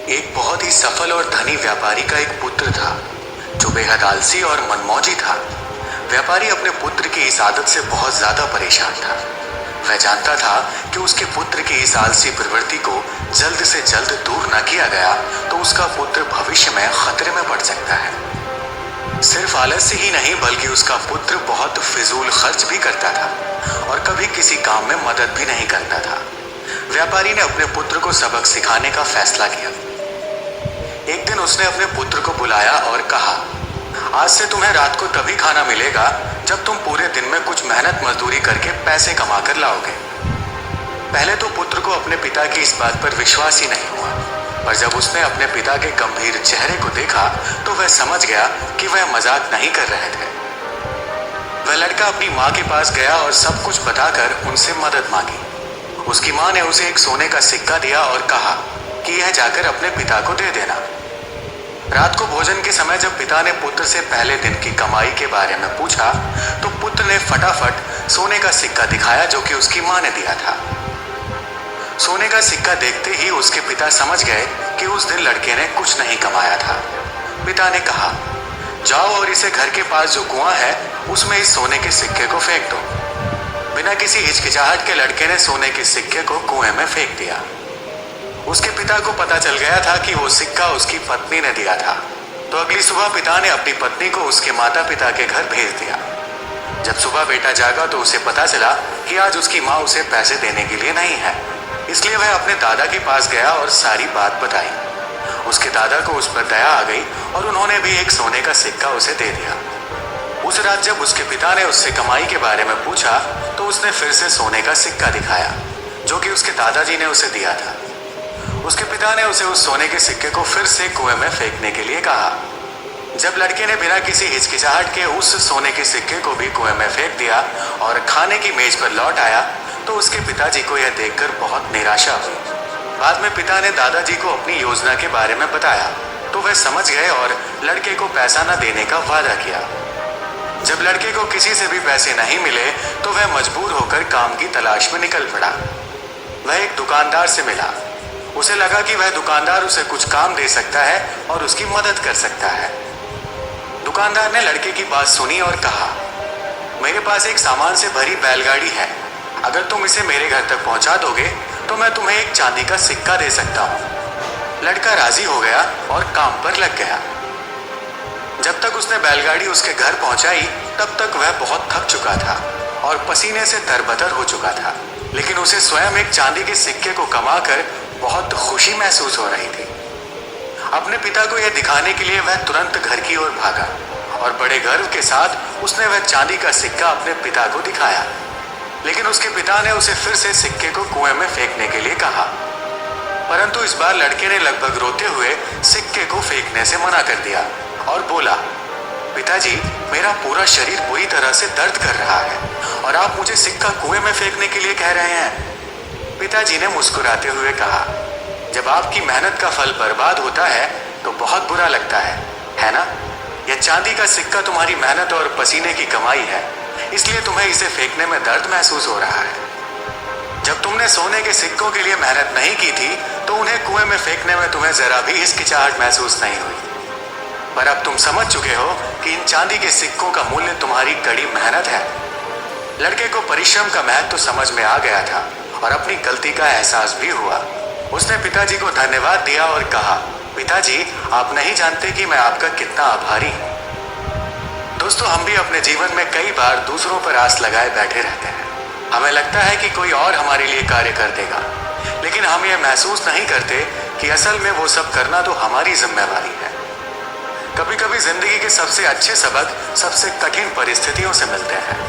एक बहुत ही सफल और धनी व्यापारी का एक पुत्र था जो बेहद आलसी और मनमौजी था। व्यापारी अपने पुत्र की इस आदत से बहुत ज्यादा परेशान था। वह जानता था कि उसके पुत्र की इस आलसी प्रवृत्ति को जल्द से जल्द दूर न किया गया तो उसका पुत्र भविष्य में खतरे में पड़ सकता है। सिर्फ आलस्य ही नहीं बल्कि उसका पुत्र बहुत फिजूल खर्च भी करता था और कभी किसी काम में मदद भी नहीं करता था। व्यापारी ने अपने पुत्र को सबक सिखाने का फैसला किया। एक दिन उसने अपने पुत्र को बुलाया और कहा, आज से तुम्हें रात को तभी खाना मिलेगा जब तुम पूरे दिन में कुछ मेहनत मजदूरी करके पैसे कमा कर लाओगे। पहले तो पुत्र को अपने पिता की इस बात पर विश्वास ही नहीं हुआ, पर जब उसने अपने पिता के गंभीर चेहरे को देखा तो वह समझ गया कि वह मजाक नहीं कर रहे थे। वह लड़का अपनी माँ के पास गया और सब कुछ बताकर उनसे मदद मांगी। उसकी माँ ने उसे एक सोने का सिक्का दिया और कहा कि यह जाकर अपने पिता को दे देना। रात को भोजन के समय जब पिता ने पुत्र से पहले दिन की कमाई के बारे में पूछा तो पुत्र ने फटाफट सोने का सिक्का दिखाया जो कि उसकी माँ ने दिया था। सोने का सिक्का देखते ही उसके पिता समझ गए कि उस दिन लड़के ने कुछ नहीं कमाया था। पिता ने कहा, जाओ और इसे घर के पास जो कुआं है उसमें इस सोने के सिक्के को फेंक दो। बिना किसी हिचकिचाहट के लड़के ने सोने के सिक्के को कुएं में फेंक दिया। उसके पिता को पता चल गया था कि वो सिक्का उसकी पत्नी ने दिया था, तो अगली सुबह पिता ने अपनी पत्नी को उसके माता पिता के घर भेज दिया। जब सुबह बेटा जागा तो उसे पता चला कि आज उसकी माँ उसे पैसे देने के लिए नहीं है, इसलिए वह अपने दादा के पास गया और सारी बात बताई। उसके दादा को उस पर दया आ गई और उन्होंने भी एक सोने का सिक्का उसे दे दिया। उस रात जब उसके पिता ने उससे कमाई के बारे में पूछा तो उसने फिर से सोने का सिक्का दिखाया जो कि उसके दादाजी ने उसे दिया था। उसके पिता ने उसे उस सोने के सिक्के को फिर से कुएं में फेंकने के लिए कहा। जब लड़के ने बिना किसी हिचकिचाहट के उस सोने के सिक्के को भी कुएं में फेंक दिया और खाने की मेज पर लौट आया तो उसके पिताजी को यह देखकर बहुत निराशा हुई। बाद में पिता ने दादाजी को अपनी योजना के बारे में बताया तो वह समझ गए और लड़के को पैसा न देने का वादा किया। जब लड़के को किसी से भी पैसे नहीं मिले तो वह मजबूर होकर काम की तलाश में निकल पड़ा। वह एक दुकानदार से मिला। उसे लगा कि वह दुकानदार उसे कुछ काम दे सकता है और उसकी मदद कर सकता है। दुकानदार ने लड़के की बात सुनी और कहा, मेरे पास एक सामान से भरी बैलगाड़ी है, अगर तुम इसे मेरे घर तक पहुंचा दोगे तो मैं तुम्हें एक चांदी का सिक्का दे सकता हूँ। लड़का राजी हो गया और काम पर लग गया। जब तक उसने बैलगाड़ी उसके घर पहुंचाई तब तक वह बहुत थक चुका था और पसीने से तरबतर हो चुका था, लेकिन उसे स्वयं एक चांदी के सिक्के को कमाकर बहुत खुशी महसूस हो रही थी। अपने पिता को यह दिखाने के लिए वह तुरंत घर की ओर भागा और बड़े गर्व के साथ उसने वह चांदी का सिक्का अपने पिता को दिखाया, लेकिन उसके पिता ने उसे फिर से सिक्के को कुएं में फेंकने के लिए कहा, परंतु इस बार लड़के ने लगभग रोते हुए सिक्के को फेंकने से मना कर दिया और बोला, पिताजी, मेरा पूरा शरीर बुरी तरह से दर्द कर रहा है और आप मुझे सिक्का कुएं में फेंकने के लिए कह रहे हैं। पिताजी ने मुस्कुराते हुए कहा, जब आपकी मेहनत का फल बर्बाद होता है तो बहुत बुरा लगता है ना? यह चांदी का सिक्का तुम्हारी मेहनत और पसीने की कमाई है, इसलिए तुम्हें इसे फेंकने में दर्द महसूस हो रहा है। जब तुमने सोने के सिक्कों के लिए मेहनत नहीं की थी तो उन्हें कुएं में फेंकने में तुम्हें जरा भी हिचकिचाहट महसूस नहीं हुई, पर अब तुम समझ चुके हो कि इन चांदी के सिक्कों का मूल्य तुम्हारी कड़ी मेहनत है। लड़के को परिश्रम का महत्व तो समझ में आ गया था और अपनी गलती का एहसास भी हुआ। उसने पिताजी को धन्यवाद दिया और कहा, पिताजी, आप नहीं जानते कि मैं आपका कितना आभारी हूँ। दोस्तों, हम भी अपने जीवन में कई बार दूसरों पर आस लगाए बैठे रहते हैं। हमें लगता है कि कोई और हमारे लिए कार्य कर देगा, लेकिन हम ये महसूस नहीं करते कि असल में वो सब करना तो हमारी जिम्मेवारी है। कभी कभी जिंदगी के सबसे अच्छे सबक सबसे कठिन परिस्थितियों से मिलते हैं।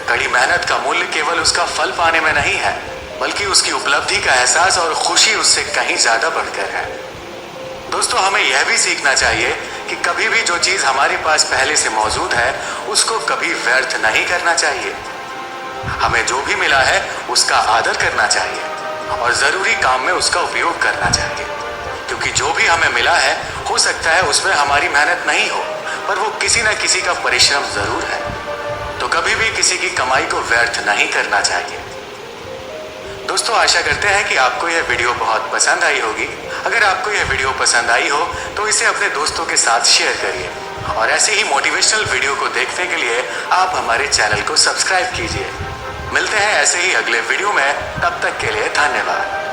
कड़ी मेहनत का मूल्य केवल उसका फल पाने में नहीं है, बल्कि उसकी उपलब्धि का एहसास और खुशी उससे कहीं ज्यादा बढ़कर है। दोस्तों, हमें यह भी सीखना चाहिए कि कभी भी जो चीज हमारे पास पहले से मौजूद है उसको कभी व्यर्थ नहीं करना चाहिए। हमें जो भी मिला है उसका आदर करना चाहिए और जरूरी काम में उसका उपयोग करना चाहिए, क्योंकि जो भी हमें मिला है हो सकता है उसमें हमारी मेहनत नहीं हो, पर वो किसी न किसी का परिश्रम जरूर है। तो कभी भी किसी की कमाई को व्यर्थ नहीं करना चाहिए। दोस्तों, आशा करते हैं कि आपको यह वीडियो बहुत पसंद आई होगी। अगर आपको यह वीडियो पसंद आई हो तो इसे अपने दोस्तों के साथ शेयर करिए और ऐसे ही मोटिवेशनल वीडियो को देखने के लिए आप हमारे चैनल को सब्सक्राइब कीजिए। मिलते हैं ऐसे ही अगले वीडियो में, तब तक के लिए धन्यवाद।